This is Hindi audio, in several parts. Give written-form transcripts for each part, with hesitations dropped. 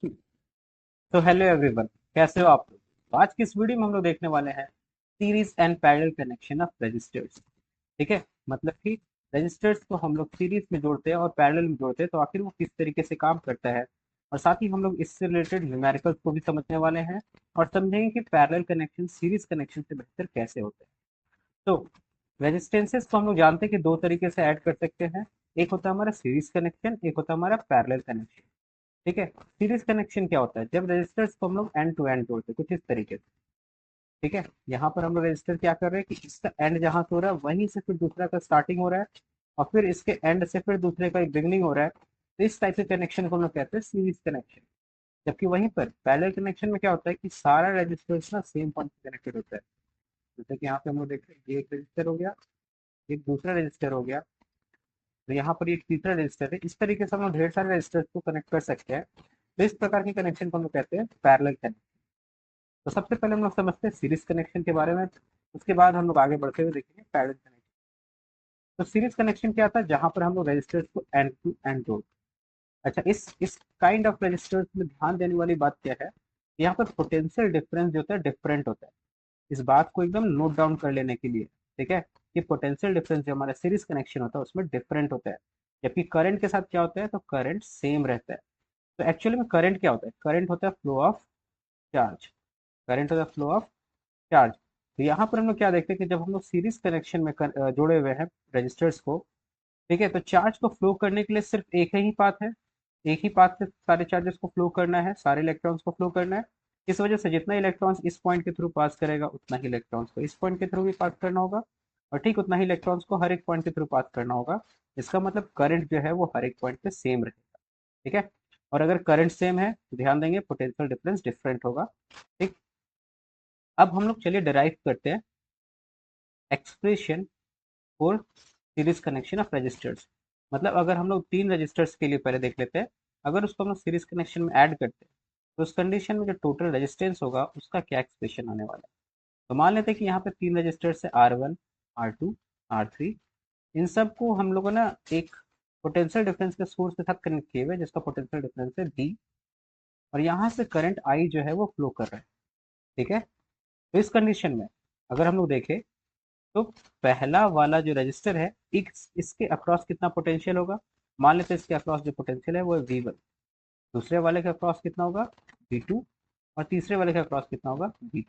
तो हेलो एवरीवन, कैसे हो आप लोग? तो आज की इस वीडियो में हम लोग देखने वाले हैं series and parallel connection of resistors. ठीक है, मतलब कि रजिस्टर्स को हम लोग सीरीज में जोड़ते हैं और पैरेलल में जोड़ते हैं, तो आखिर वो किस तरीके से काम करता है। और साथ ही हम लोग इससे रिलेटेड न्यूमेरिकल्स को भी समझने वाले हैं और समझेंगे कि पैरेलल कनेक्शन सीरीज कनेक्शन से बेहतर कैसे होते हैं। तो रेजिस्टेंसेस को हम लोग जानते हैं कि दो तरीके से ऐड कर सकते हैं। एक होता है हमारा सीरीज कनेक्शन, एक होता है हमारा पैरेलल कनेक्शन। ठीक है, सीरीज कनेक्शन क्या होता है? जब रेजिस्टर्स को हम लोग एंड टू एंड जोड़ते हैं कुछ इस तरीके से। ठीक है, यहाँ पर हम लोग रजिस्टर क्या कर रहे हैं कि इसका एंड जहां से हो रहा है वहीं से फिर दूसरा का स्टार्टिंग हो रहा है, और फिर इसके एंड से फिर दूसरे का बिगनिंग हो रहा है। तो इस टाइप के कनेक्शन को हम लोग कहते हैं सीरीज कनेक्शन। जबकि वहीं पर पैरेलल कनेक्शन में क्या होता है कि सारा रजिस्टर्स ना सेम पॉइंट से कनेक्टेड होता है। जैसे कि यहाँ पे हम लोग देख रहे हैं, ये एक रजिस्टर हो गया, एक दूसरा रजिस्टर हो गया, तो यहाँ पर एक तीसरा रजिस्टर है। इस तरीके से हम लोग ढेर सारे रजिस्टर्स को कनेक्ट कर सकते हैं। तो इस प्रकार के कनेक्शन को हम लोग कहते हैं पैरेलल कनेक्शन। तो सबसे पहले हम लोग समझते हैं सीरीज कनेक्शन के बारे में, उसके बाद हम लोग आगे बढ़ते हुए देखेंगे पैरेलल कनेक्शन। तो सीरीज कनेक्शन क्या आता है? जहां पर हम लोग रजिस्टर्स को एंड टू एंड जोड़ते हैं। अच्छा, इस काइंड ऑफ रजिस्टर्स में ध्यान देने वाली बात क्या है? यहाँ पर पोटेंशियल डिफरेंस जो होता है डिफरेंट होता है। इस बात को एकदम नोट डाउन कर लेने के लिए, ठीक है, कि पोटेंशियल डिफरेंस जो हमारा सीरीज कनेक्शन होता है उसमें डिफरेंट होता है। जबकि करंट के साथ क्या होता है? तो करंट सेम रहता है। तो एक्चुअली में करंट क्या होता है? करंट होता है फ्लो ऑफ चार्ज। करंट होता है फ्लो ऑफ चार्ज। तो यहाँ पर हम लोग क्या देखते हैं कि जब हम लोग सीरीज कनेक्शन में जोड़े हुए हैं रजिस्टर्स को, ठीक है, तो चार्ज को फ्लो करने के लिए सिर्फ एक ही पाथ है। एक ही पाथ से सारे चार्जेस को फ्लो करना है, सारे इलेक्ट्रॉन्स को फ्लो करना है। इस वजह से जितना इलेक्ट्रॉन्स इस पॉइंट के थ्रू पास करेगा उतना ही इलेक्ट्रॉन्स को इस पॉइंट के थ्रू भी पास करना होगा, और ठीक उतना ही इलेक्ट्रॉन्स को हर एक पॉइंट के थ्रू पास करना होगा। इसका मतलब करंट जो है वो हर एक पॉइंट पे सेम रहेगा। ठीक है, और अगर करंट सेम है तो ध्यान देंगे पोटेंशियल डिफरेंस डिफरेंट होगा। ठीक, अब हम लोग चलिए डिराइव करते हैं expression for series connection of resistors. मतलब अगर हम लोग तीन रजिस्टर्स के लिए पहले देख लेते हैं, अगर उसको हम लोग सीरीज कनेक्शन में ऐड करते हैं तो उस कंडीशन में जो टोटल रेजिस्टेंस होगा उसका क्या एक्सप्रेशन आने वाला है। तो मान लेते हैं कि यहाँ पे तीन रजिस्टर्स है, R1, R2, R3। इन सबको हम लोगों ने एक पोटेंशियल डिफरेंस के सोर्स के साथ कनेक्ट किए हुए, जिसका पोटेंशियल डिफरेंस है D। और यहाँ से करंट I जो है वो फ्लो कर रहा है। ठीक है, तो इस कंडीशन में अगर हम लोग देखें तो पहला वाला जो रजिस्टर है, इसके अक्रॉस कितना पोटेंशियल होगा? मान लेते हैं इसके अक्रॉस जो पोटेंशियल है वो है V1। दूसरे वाले के अक्रॉस कितना होगा? V2। और तीसरे वाले के अक्रॉस कितना होगा? V3।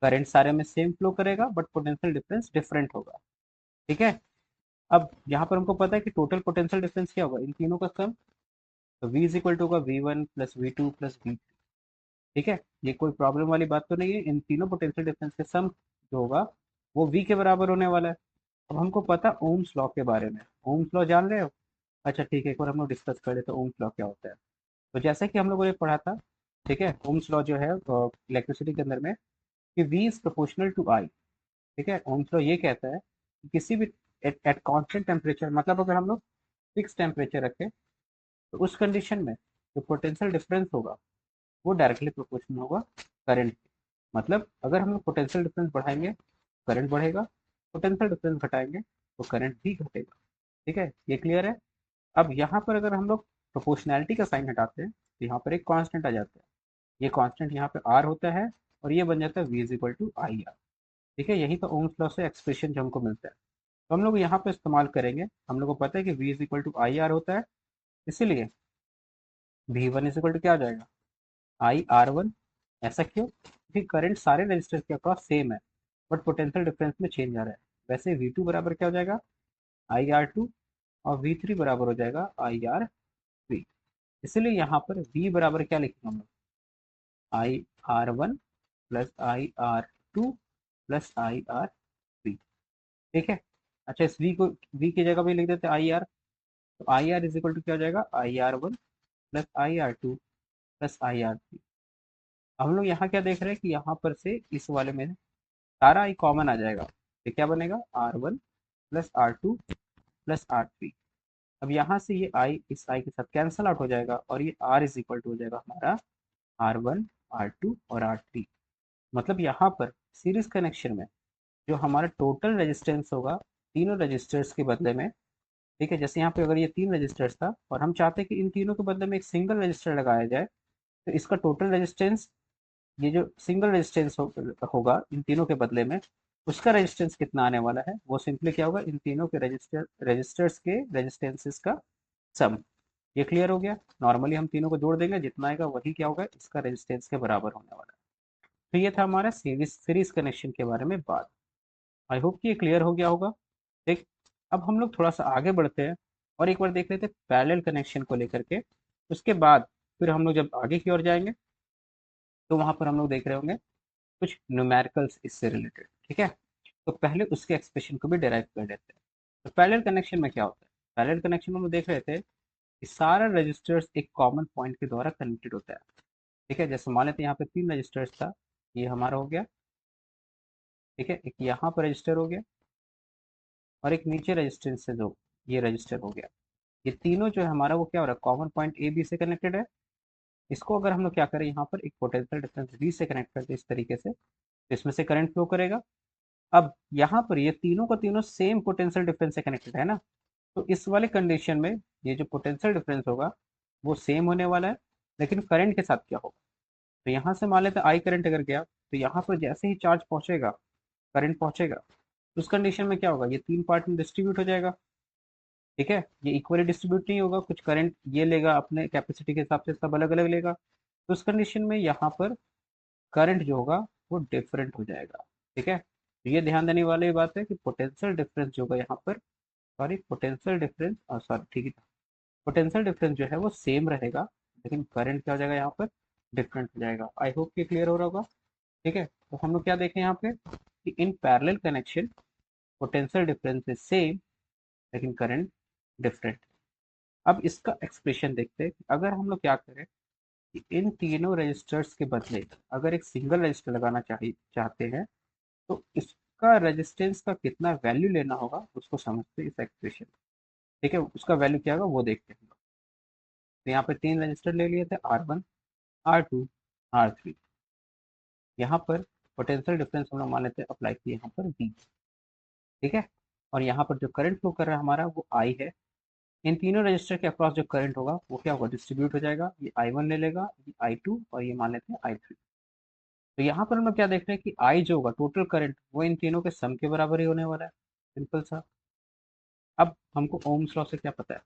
करंट सारे में सेम फ्लो करेगा बट पोटेंशियल डिफरेंस डिफरेंट होगा। ठीक है, अब यहाँ पर हमको पता है कि टोटल पोटेंशियल डिफरेंस क्या होगा इन तीनों का सम। तो V इज इक्वल टू होगा V1 plus V2 plus V3। ठीक है, ये कोई प्रॉब्लम वाली बात तो नहीं है। इन तीनों पोटेंशियल डिफरेंस के सम जो होगा वो V के बराबर होने वाला है। अब हमको पता ओम्स लॉ के बारे में। ओम्स लॉ जान रहे हो? अच्छा ठीक है, एक बार हम लोग डिस्कस कर लेते हैं ओम्स लॉ क्या होता है। तो जैसे कि हम लोगों ने पढ़ा था, ठीक है, ओम्स लॉ जो है इलेक्ट्रिसिटी के अंदर में कि V is proportional to I। ठीक है, ओम्स लॉ ये कहता है कि किसी भी एट कांस्टेंट टेम्परेचर, मतलब अगर हम लोग फिक्स टेम्परेचर रखें तो उस कंडीशन में जो पोटेंशियल डिफरेंस होगा वो डायरेक्टली प्रोपोर्शनल होगा करंट। मतलब अगर हम लोग पोटेंशियल डिफरेंस बढ़ाएंगे करंट बढ़ेगा, पोटेंशियल डिफरेंस घटाएंगे तो करंट भी घटेगा। ठीक है, ये क्लियर है? अब यहाँ पर अगर हम लोग प्रोपोर्शनैलिटी का साइन हटाते हैं तो यहाँ पर एक कांस्टेंट आ जाता है। ये कांस्टेंट यहाँ पे आर होता है और ये बन जाता है V is equal to I R. ठीक है, यही तो ओम्स लॉ से एक्सप्रेशन जो हमको मिलता है, तो हम लोग यहाँ पे इस्तेमाल करेंगे। हम लोग को पता है कि V is equal to I R होता है, इसीलिए V one is equal to क्या आ जाएगा? I R one. ऐसा क्यों? क्योंकि करंट सारे रजिस्टर के अक्रॉस सेम है बट पोटेंशियल डिफरेंस में चेंज आ रहा है। वैसे वी टू बराबर क्या हो जाएगा? I R two. और वी थ्री बराबर हो जाएगा आई आर थ्री। इसलिए यहाँ पर v बराबर क्या लिखेंगे हम लोग? आई R one plus I R two plus I R three. ठीक है, अच्छा इस v को v की जगह भी लिख देते हैं आई आर। तो I R is equal to क्या हो जाएगा? I R one plus I R two plus I R three. हम लोग यहाँ क्या देख रहे हैं कि यहाँ पर से इस वाले में सारा आई कॉमन आ जाएगा, तो क्या बनेगा? R one plus R two plus R three. अब यहाँ से ये आई इस आई के साथ कैंसल आउट हो जाएगा और ये आर इज इक्वल टू हो जाएगा हमारा आर वन, आर टू और आर थ्री। मतलब यहाँ पर सीरीज कनेक्शन में जो हमारा टोटल रेजिस्टेंस होगा तीनों रजिस्टर्स के बदले में, ठीक है, जैसे यहाँ पे अगर ये तीन रजिस्टर्स था और हम चाहते हैं कि इन तीनों के बदले में एक सिंगल रजिस्टर लगाया जाए, तो इसका टोटल रेजिस्टेंस, ये जो सिंगल रेजिस्टेंस होगा इन तीनों के बदले में, उसका रेजिस्टेंस कितना आने वाला है, वो सिंपली क्या होगा, इन तीनों के रजिस्टर्स के रेजिस्टेंसेस का सम। ये क्लियर हो गया। नॉर्मली हम तीनों को जोड़ देंगे, जितना आएगा वही क्या होगा, इसका रेजिस्टेंस के बराबर होने वाला है। तो ये था हमारा सीरीज कनेक्शन के बारे में बात। आई होप कि ये क्लियर हो गया होगा। देख, अब हम लोग थोड़ा सा आगे बढ़ते हैं और एक बार देख लेते हैं पैरेलल कनेक्शन को लेकर के। उसके बाद फिर हम लोग जब आगे की ओर जाएंगे तो वहां पर हम लोग देख रहे होंगे कुछ न्यूमेरिकल्स इससे रिलेटेड। ठीक है, तो पहले उसके एक्सप्रेशन को भी डेराइव कर लेते हैं। तो पैरेलल कनेक्शन में क्या होता है, पैरेलल कनेक्शन में हम लोग देख रहे थे कि सारा रजिस्टर्स एक कॉमन पॉइंट के द्वारा कनेक्टेड होता है। ठीक है, जैसे मान लेते हैं यहाँ पे 3 रजिस्टर्स था, ये हमारा हो गया। ठीक है, एक यहाँ पर रजिस्टर हो गया और एक नीचे रजिस्टेंस से जो ये रजिस्टर हो गया। ये तीनों जो है हमारा वो क्या हो रहा है, कॉमन पॉइंट ए बी से कनेक्टेड है। इसको अगर हम लोग क्या करें, यहाँ पर एक पोटेंशियल डिफरेंस वी से कनेक्ट करते हैं इस तरीके से, तो इसमें से करंट फ्लो करेगा। अब यहाँ पर ये तीनों का तीनों सेम पोटेंशियल डिफरेंस से कनेक्टेड है ना, तो इस वाले कंडीशन में ये जो पोटेंशियल डिफरेंस होगा वो सेम होने वाला है। लेकिन करंट के साथ क्या होगा, तो यहाँ से मान लेते हैं आई करंट अगर गया, तो यहाँ पर जैसे ही चार्ज पहुंचेगा, करंट पहुंचेगा, तो उस कंडीशन में क्या होगा, ये 3 पार्ट में डिस्ट्रीब्यूट हो जाएगा। ठीक है, ये इक्वली डिस्ट्रीब्यूट नहीं होगा, कुछ करंट ये लेगा अपने कैपेसिटी के हिसाब से, सब अलग अलग लेगा। तो उस कंडीशन में यहाँ पर करंट जो होगा वो डिफरेंट हो जाएगा। ठीक है, तो ये ध्यान देने वाली बात है कि पोटेंशियल डिफरेंस जो होगा यहाँ पर, सॉरी पोटेंशियल डिफरेंस, सॉरी ठीक है, पोटेंशियल डिफरेंस जो है वो सेम रहेगा, लेकिन करंट क्या हो जाएगा यहाँ पर, डिफरेंट हो जाएगा। आई होप कि क्लियर हो रहा होगा। ठीक है, तो हम लोग क्या देखें यहाँ पे कि in parallel connection potential difference is same लेकिन करंट डिफरेंट। अब इसका एक्सप्रेशन देखते हैं कि अगर हम लोग क्या करें कि इन तीनों रजिस्टर्स के बदले अगर एक सिंगल रजिस्टर लगाना चाहते हैं, तो इसका रेजिस्टेंस का कितना वैल्यू लेना होगा उसको समझते हैं इस एक्सप्रेशन। ठीक है, उसका वैल्यू क्या होगा वो देखते हैं। तो यहाँ पे 3 रजिस्टर ले लिए थे, R1, R2, R3। यहाँ पर पोटेंशियल डिफरेंस हम लोग मान लेते हैं अप्लाई किए यहाँ पर V। ठीक है, और यहाँ पर जो करंट फ्लो कर रहा है हमारा वो I है। इन तीनों रजिस्टर के अक्रॉस जो करंट होगा वो क्या होगा, डिस्ट्रीब्यूट हो जाएगा। ये I1 ले लेगा, ये I2 और ये मान लेते हैं I3। तो यहाँ पर हम लोग क्या देख रहे हैं कि I जो होगा टोटल करंट वो इन तीनों के सम के बराबर ही होने वाला है, सिंपल सा। अब हमको ओम्स लॉ से क्या पता है,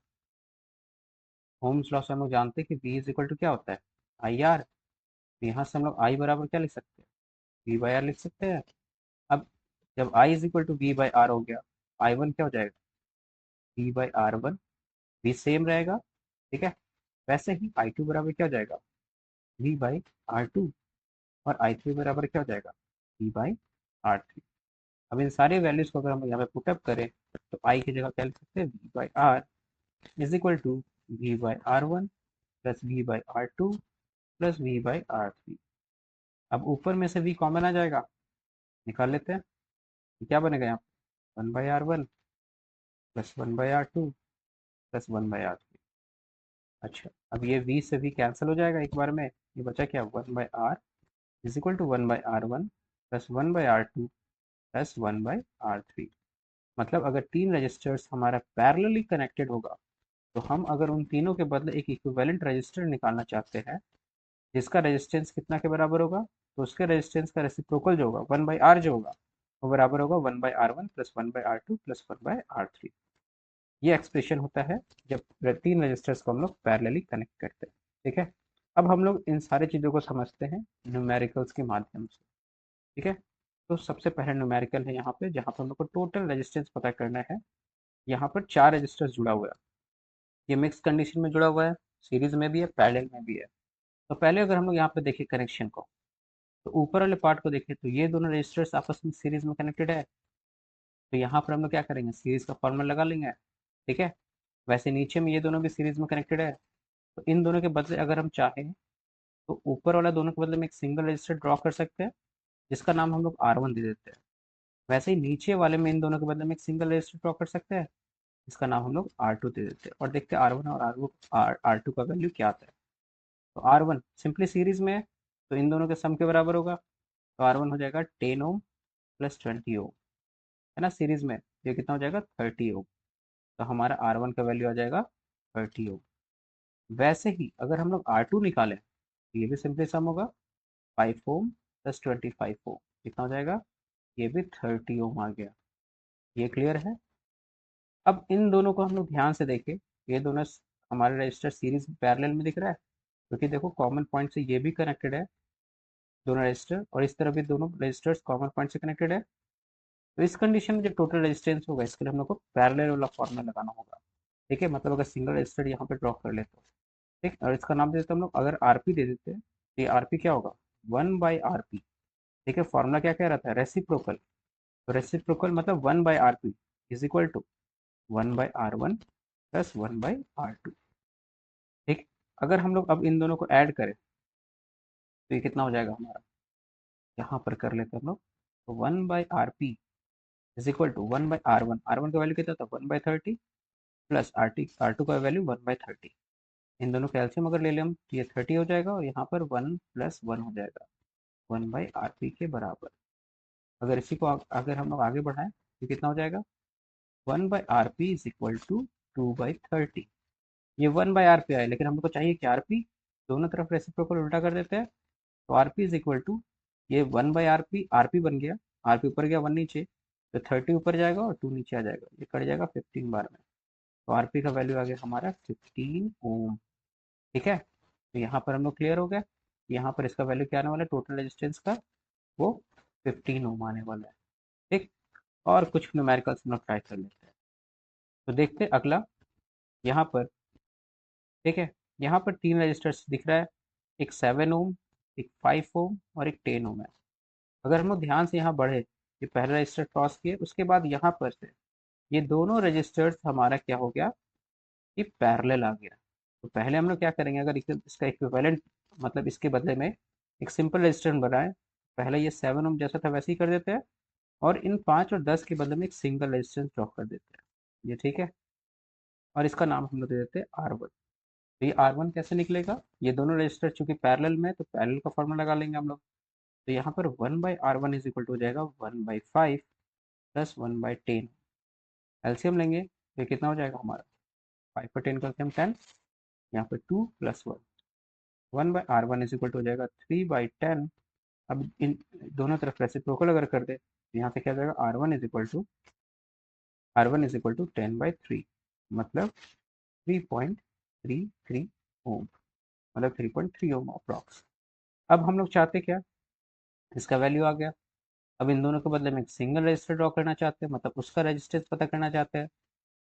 ओम्स लॉ से हम लोग जानते हैं कि V इज इक्वल टू क्या होता है, आई आर। तो यहाँ से हम लोग I बराबर क्या लिख सकते हैं, V बाई आर लिख सकते हैं। अब जब I is equal to V by R हो गया, I1 क्या हो जाएगा, V by R one, V same रहेगा। ठीक है, वैसे ही I2 बराबर क्या हो जाएगा, V बाई आर टू, और I3 बराबर क्या हो जाएगा, V बाई आर थ्री। अब इन सारे वैल्यूज को अगर हम यहाँ पे पुटअप करें, तो I की जगह क्या लिख सकते हैं, V by R is equal to V by R one plus V by R two plus V by R three. अब ऊपर में से V कॉमन आ जाएगा, निकाल लेते हैं। क्या बनेगा यहाँ पे, 1/R1 plus 1/R2 plus 1/R3। अच्छा, अब ये V से V कैंसिल हो जाएगा एक बार में, ये बचा क्या, 1/R is equal to 1/R1 plus 1/R2 plus 1/R3। मतलब अगर 3 रजिस्टर्स हमारा पैरेलली कनेक्टेड होगा, तो हम अगर उन तीनों के बदले एक इक्विवेलेंट रजिस्टर निकालना चाहते हैं जिसका रेजिस्टेंस कितना के बराबर होगा, तो उसके रेजिस्टेंस का रेसिप्रोकल जो होगा 1/R जो होगा वो बराबर होगा 1/R1 plus 1/R2 plus 1/R3। ये एक्सप्रेशन होता है जब 3 रजिस्टर्स को हम लोग पैरेलली कनेक्ट करते हैं। ठीक है, अब हम लोग इन सारी चीज़ों को समझते हैं न्यूमेरिकल्स के माध्यम से। ठीक है, तो सबसे पहले न्यूमेरिकल है यहाँ पे, जहाँ पर हम लोग को टोटल रेजिस्टेंस पता करना है। यहाँ पर 4 रजिस्टर्स जुड़ा हुआ है, ये मिक्स कंडीशन में जुड़ा हुआ है, सीरीज में भी है, पैरेलल में भी है। तो पहले अगर हम लोग यहाँ पे देखें कनेक्शन को, तो ऊपर वाले पार्ट को देखें तो ये दोनों रजिस्टर्स आपस में सीरीज में कनेक्टेड है। तो यहाँ पर हम लोग क्या करेंगे, सीरीज का फॉर्मूला लगा लेंगे। ठीक है, वैसे नीचे में ये दोनों भी सीरीज में कनेक्टेड है, तो इन दोनों के बदले अगर हम चाहें तो ऊपर वाला दोनों के बदले में एक सिंगल रजिस्टर ड्रॉ कर सकते हैं, जिसका नाम हम लोग R1 दे देते हैं। वैसे ही नीचे वाले में इन दोनों के बदले में एक सिंगल रजिस्टर ड्रॉ कर सकते हैं, जिसका नाम हम लोग R2 दे देते हैं, और देखते हैं R1 और R2 का वैल्यू क्या आता है। तो R1 सिंपली सीरीज में है, तो इन दोनों के सम के बराबर होगा। तो R1 हो जाएगा 10 ओम प्लस 20 ओम, है ना, सीरीज में ये कितना हो जाएगा, 30 ओम। तो हमारा R1 का वैल्यू आ जाएगा 30 ओम। वैसे ही अगर हम लोग R2 निकालें, ये भी सिंपली सम होगा 5 ओम प्लस 25 ओम, कितना हो जाएगा, ये भी 30 ओम आ गया। ये क्लियर है। अब इन दोनों को हम लोग ध्यान से देखें, ये दोनों हमारे रजिस्टर सीरीज पैरेलल में दिख रहा है, क्योंकि देखो कॉमन पॉइंट से ये भी कनेक्टेड है दोनों रजिस्टर, और इस तरह भी दोनों रजिस्टर्स कॉमन पॉइंट से कनेक्टेड है। तो इस कंडीशन में जो टोटल रेजिस्टेंस होगा, इसके लिए हम लोग को पैरेलल वाला फॉर्मूला लगाना होगा। ठीक है, मतलब अगर सिंगल रजिस्टर यहाँ पे ड्रॉ कर ले तो ठीक, और इसका नाम दे देते हम लोग, अगर आरपी दे देते हैं तो ये आरपी क्या होगा, 1/RP। ठीक है, फॉर्मूला क्या कह रहा था, रेसिप्रोकल। तो रेसिप्रोकल मतलब 1/RP is equal to 1/R1 plus 1/R2। ठीक, अगर हम लोग अब इन दोनों को ऐड करें तो ये कितना हो जाएगा हमारा, यहाँ पर कर लेते हैं हम लोग, तो 1/RP is equal to 1/R1, R1 का वैल्यू कितना था 1/30 प्लस R2 का वैल्यू 1/30। इन दोनों का एलसीएम अगर ले लें हम तो ये 30 हो जाएगा, और यहाँ पर 1 प्लस 1 हो जाएगा, 1/RP के बराबर। अगर इसी को अगर हम लोग आगे बढ़ाएं तो कितना हो जाएगा, 1/RP इज इक्वल टू 2/30। ये 1/RP आया, लेकिन हमको को चाहिए कि आरपी, दोनों तरफ रेसिप्रोकल उल्टा कर देते हैं। तो आरपी इज इक्वल टू, ये 1/RP, आरपी बन गया, आरपी ऊपर गया 1 नीचे, तो 30 ऊपर जाएगा और 2 नीचे आ जाएगा, ये कट जाएगा 15 बार में। तो आरपी का वैल्यू आ गया हमारा 15 ओम। ठीक है, तो यहाँ पर हम लोग क्लियर हो गए, यहाँ पर इसका वैल्यू क्या आने वाला है टोटल रेजिस्टेंस का, वो 15 ओम आने वाला है। ठीक, और कुछ न्यूमेरिकल्स हम लोग ट्राई कर लेते हैं। तो देखते हैं अगला, यहाँ पर ठीक है, यहाँ पर 3 रजिस्टर्स दिख रहा है, एक 7 ओम, एक 5 ओम और एक 10 ओम है। अगर हम लोग ध्यान से यहाँ बढ़े, ये पहला रजिस्टर क्रॉस किए, उसके बाद यहाँ पर से ये दोनों रजिस्टर्स हमारा क्या हो गया, ये पैरेलल आ गया। तो पहले हम लोग क्या करेंगे, अगर इसका इक्विवेलेंट मतलब इसके बदले में एक सिंपल रजिस्टर बनाए, पहले ये 7 ओम जैसा था वैसे ही कर देते हैं, और इन 5 और 10 के बदले में एक सिंगल रेजिस्टेंस ड्रॉ कर देते हैं, ये ठीक है। और इसका नाम हम लोग दे देते हैं R1। तो ये R1 कैसे निकलेगा, ये दोनों रजिस्टर चूंकि पैरेलल में, तो पैरेलल का फॉर्मूला लगा लेंगे हम लोग। तो यहाँ पर 1/R1 इज इक्वल टू हो जाएगा 1/5 प्लस 1/10। एलसीएम लेंगे तो ये कितना हो जाएगा हमारा, 5 पर 10 करते हैं हम 10, यहाँ पर 2 plus 1, 1/R1 is equal to हो जाएगा 3/10। अब इन दोनों तरफ रेसिप्रोकल अगर कर दे तो यहाँ से क्या हो जाएगा, R1 इज इक्वल टू 10/3, मतलब 3.33 ओम, मतलब 3.3 ओम अप्रॉक्स। अब हम लोग चाहते क्या, इसका वैल्यू आ गया। अब इन दोनों के बदले में एक सिंगल रजिस्टर ड्रॉ करना चाहते हैं, मतलब उसका रेजिस्टेंस पता करना चाहते हैं।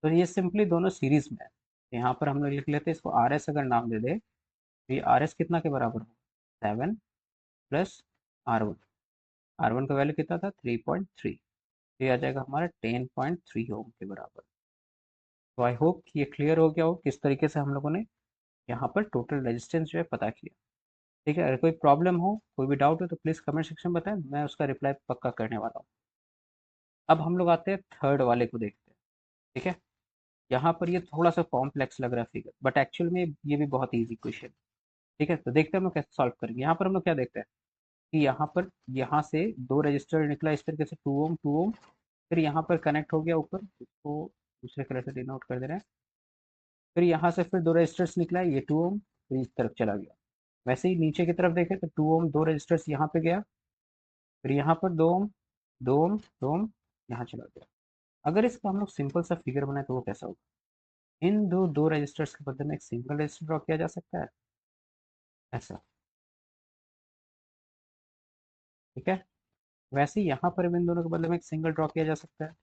तो ये सिंपली दोनों सीरीज में है, यहाँ पर हम लोग लिख लेते हैं इसको आर एस, अगर नाम दे दे तो ये आर एस कितना के बराबर हो, 7 प्लस R1। R1 का वैल्यू कितना था 3.3, तो ये आ जाएगा हमारा 10.3 ओम के बराबर। तो आई होप कि ये क्लियर हो गया हो किस तरीके से हम लोगों ने यहाँ पर टोटल रेजिस्टेंस जो है पता किया। ठीक है, अगर कोई प्रॉब्लम हो, कोई भी डाउट हो तो प्लीज़ कमेंट सेक्शन में बताएं, मैं उसका रिप्लाई पक्का करने वाला हूँ। अब हम लोग आते हैं थर्ड वाले को देखते हैं। ठीक है, यहाँ पर ये थोड़ा सा कॉम्प्लेक्स लग रहा है फिगर, बट एक्चुअल में ये भी बहुत ईजी क्वेश्चन। ठीक है, तो देखते हैं हम लोग कैसे सॉल्व करेंगे। यहाँ पर हम लोग क्या देखते हैं कि यहाँ पर, यहाँ से दो रजिस्टर निकला इस तरीके से, 2 ओम 2 ओम, फिर यहाँ पर कनेक्ट हो गया ऊपर, इसको दूसरे कलर से डिनोट कर दे रहे हैं। फिर यहाँ से फिर दो रजिस्टर्स निकला, ये 2 ओम, फिर इस तरफ चला गया। वैसे ही नीचे की तरफ देखें तो 2 ओम दो रजिस्टर्स यहाँ पे गया, फिर यहाँ पर 2 ओम 2 ओम 2 ओम, यहाँ चला गया। अगर इसका हम लोग सिंपल सा फिगर बनाए तो वो कैसा होगा, इन दो दो रजिस्टर्स के बदले में एक सिंगल रजिस्टर ड्रॉ किया जा सकता है, ऐसा। ठीक है, वैसे ही यहाँ पर भी इन दोनों के बदले में एक सिंगल ड्रॉ किया जा सकता है,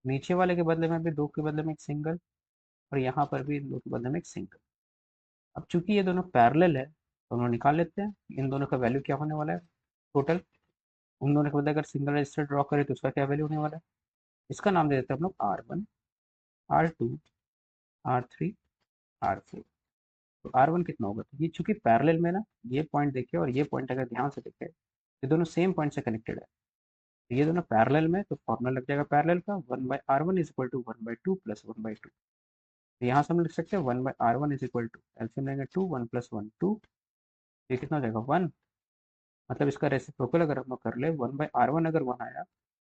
नीचे वाले के बदले में भी दो के बदले में एक सिंगल, और यहाँ पर भी इन दो के बदले में एक सिंगल। अब चूंकि ये दोनों पैरेलल है तो हम लोग निकाल लेते हैं इन दोनों का वैल्यू क्या होने वाला है टोटल। उन दोनों के बदले अगर सिंगल रजिस्टर ड्रॉ करें तो उसका क्या वैल्यू होने वाला है, इसका नाम दे देते हैं हम लोग R1, R2, R3, R4। तो R1 कितना होगा, तो ये चूंकि पैरेलल में ना, ये पॉइंट देखिए और ये पॉइंट अगर ध्यान से देखें, ये दोनों सेम पॉइंट से कनेक्टेड है, तो ये दोनों पैरेलल में, तो फॉर्मूला लग जाएगा पैरेलल का, 1/R1 is equal to 1/2 plus 1/2। तो यहाँ से हम लिख सकते हैं 1/R1 is equal to, LCM लेंगे 2, 1 प्लस 1 2, ये कितना हो जाएगा 1, मतलब इसका रेसिप्रोकल अगर हम लोग कर ले, 1/R1 अगर 1 आया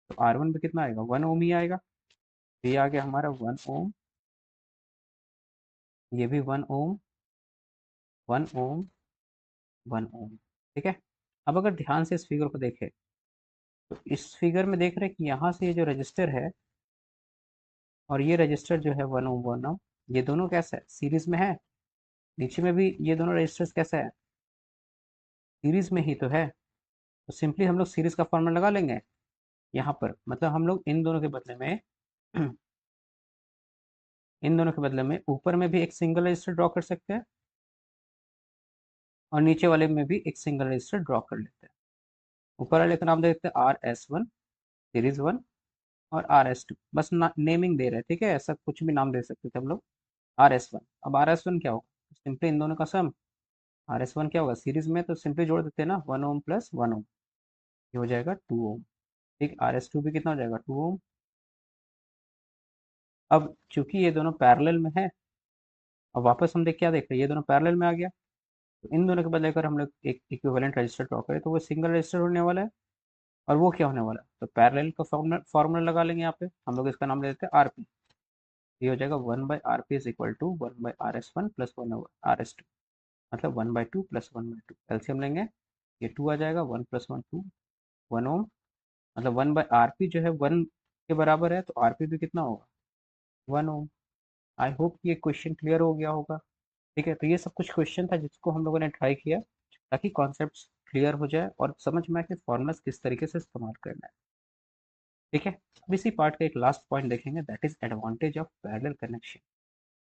तो R1 पे कितना आएगा, 1 ओम ही आएगा। तो ये आ गया हमारा 1 ओम, ये भी 1 ओम, 1 ओम, 1 ओम। ठीक है, अब अगर ध्यान से इस फिगर को देखें तो इस फिगर में देख रहे हैं कि यहाँ से ये जो रजिस्टर है और ये रजिस्टर जो है 1 ओम ये दोनों कैसा है, सीरीज में है। नीचे में भी ये दोनों रजिस्टर्स कैसा है, सीरीज में ही तो है। तो सिंपली हम लोग सीरीज का फॉर्मूला लगा लेंगे यहाँ पर, मतलब हम लोग इन दोनों के बदले में इन दोनों के बदले में ऊपर में भी एक सिंगल रजिस्टर ड्रॉ कर सकते हैं और नीचे वाले में भी एक सिंगल रजिस्टर ड्रॉ कर लेते हैं। ऊपर वाले का नाम दे देते हैं RS1 सीरीज 1 और RS2, बस नेमिंग दे रहे हैं। ठीक है, ऐसा कुछ भी नाम दे सकते थे हम लोग। RS1, अब RS1 क्या होगा, सिंपली इन दोनों का सम। RS1 क्या होगा, सीरीज में तो सिंपली जोड़ देते हैं ना, 1 ओम प्लस 1 ओम, ये हो जाएगा 2 ओम। ठीक, RS2 भी कितना हो जाएगा, 2 ओम। अब चूंकि ये दोनों पैरेलल में है, अब वापस हम क्या देख रहे हैं, ये दोनों पैरेलल में आ गया, तो इन दोनों के बदले अगर हम लोग एक इक्विवेलेंट रजिस्टर ड्रॉ करें तो वो सिंगल रजिस्टर होने वाला है। और वो क्या होने वाला है, तो पैरेलल का फॉर्मूला लगा लेंगे यहाँ पे हम लोग, इसका नाम ले देते हैं RP। ये हो जाएगा 1/RP is equal to 1/RS1 plus 1/RS2, मतलब 1/2 प्लस 1/2। एलसीएम लेंगे, ये 2 आ जाएगा, 1 प्लस 1 2, 1 ओम। मतलब 1/RP जो है 1 के बराबर है, तो RP भी कितना होगा, 1 ओम। आई होप ये क्वेश्चन क्लियर हो गया होगा। ठीक है, तो ये सब कुछ क्वेश्चन था जिसको हम लोगों ने ट्राई किया ताकि कॉन्सेप्ट्स क्लियर हो जाए और समझ में आए कि फॉर्मूलाज किस तरीके से इस्तेमाल करना है। ठीक है, अब इसी पार्ट का एक लास्ट पॉइंट देखेंगे, that is advantage of parallel connection.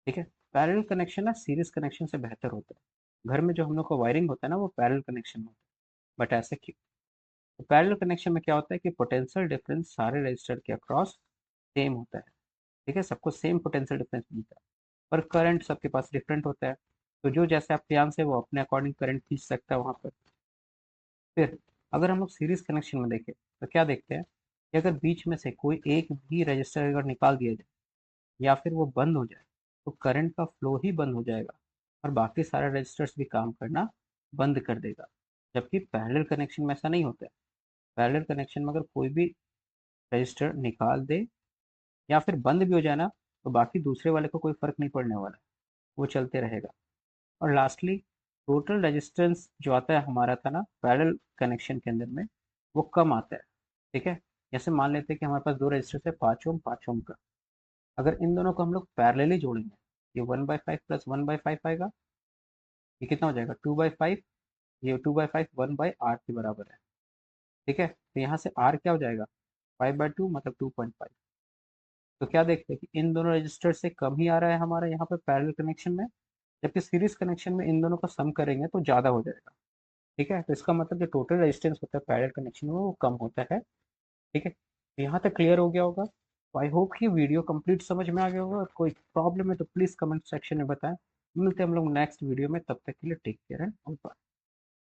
ठीक है, पैरेलल कनेक्शन ना सीरीज कनेक्शन से बेहतर होता है। घर में जो हम लोग का वायरिंग होता है ना वो पैरेलल कनेक्शन में होता है, बट ऐसे क्यों, तो पैरेलल कनेक्शन में क्या होता है कि पोटेंशियल डिफरेंस सारे रजिस्टर के अक्रॉस सेम होता है। ठीक है, सबको सेम पोटेंशियल डिफरेंस मिलता है, पर करंट सबके पास डिफरेंट होता है। तो जो जैसे अप्लायंस है वो अपने अकॉर्डिंग करंट खींच सकता है वहाँ पर। फिर अगर हम लोग सीरीज कनेक्शन में देखें तो क्या देखते हैं कि अगर बीच में से कोई एक भी रजिस्टर अगर निकाल दिया जाए या फिर वो बंद हो जाए तो करंट का फ्लो ही बंद हो जाएगा और बाकी सारे रजिस्टर्स भी काम करना बंद कर देगा। जबकि पैरेलल कनेक्शन में ऐसा नहीं होता है। पैरेलल कनेक्शन में अगर कोई भी रजिस्टर निकाल दे या फिर बंद भी हो जाए ना तो बाकी दूसरे वाले को कोई फर्क नहीं पड़ने वाला है, वो चलते रहेगा। और लास्टली टोटल रेजिस्टेंस जो आता है हमारा था ना पैरेलल कनेक्शन के अंदर में, वो कम आता है। ठीक है, जैसे मान लेते हैं कि हमारे पास दो रेजिस्टर है 5 ओम 5 ओम का, अगर इन दोनों को हम लोग पैरेलली जोड़ेंगे, ये 1/5 प्लस 1/5 आएगा, ये कितना हो जाएगा 2/5, ये 2/5 1/R के बराबर है। ठीक है, तो यहाँ से R क्या हो जाएगा 5/2 मतलब 2.5। तो क्या देखते हैं कि इन दोनों रजिस्टर से कम ही आ रहा है हमारा यहाँ पे पैरेलल कनेक्शन में, जबकि सीरीज कनेक्शन में इन दोनों का सम करेंगे तो ज़्यादा हो जाएगा। ठीक है, तो इसका मतलब जो टोटल रेजिस्टेंस होता है पैरेलल कनेक्शन में वो कम होता है। ठीक है, तो यहाँ तक क्लियर हो गया होगा। तो आई होप कि वीडियो कंप्लीट समझ में आ गया होगा। कोई प्रॉब्लम है तो प्लीज़ कमेंट सेक्शन में बताएं। मिलते हैं हम लोग नेक्स्ट वीडियो में, तब तक के लिए टेक केयर एंड बाय।